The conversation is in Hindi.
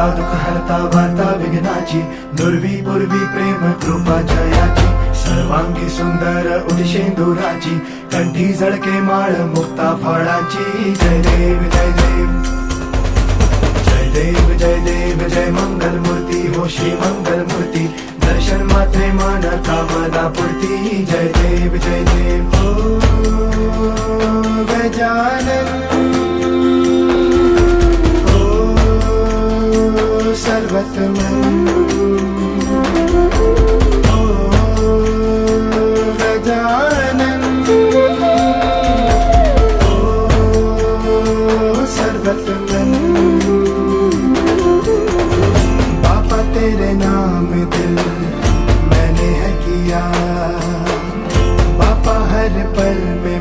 हरता दुःख हरता वार्ता विघ्नाची, दुर्वी पूर्वी प्रेम कृपा जयाची, सर्वांगी सुंदर उदिशेंदुराची, कंठी झळके माळ मुक्ता फळाची. जय देव जय देव जय देव जय देव जय मंगल मूर्ती हो श्री मंगल मूर्ती, दर्शन मात्रे मन कामना पूर्ती. जय देव जय देव हो गजानन हो सर्वतमन हो गजानन हो सर्वतमन. बाबा तेरे नाम दिल मैंने है किया, बाबा हर पल में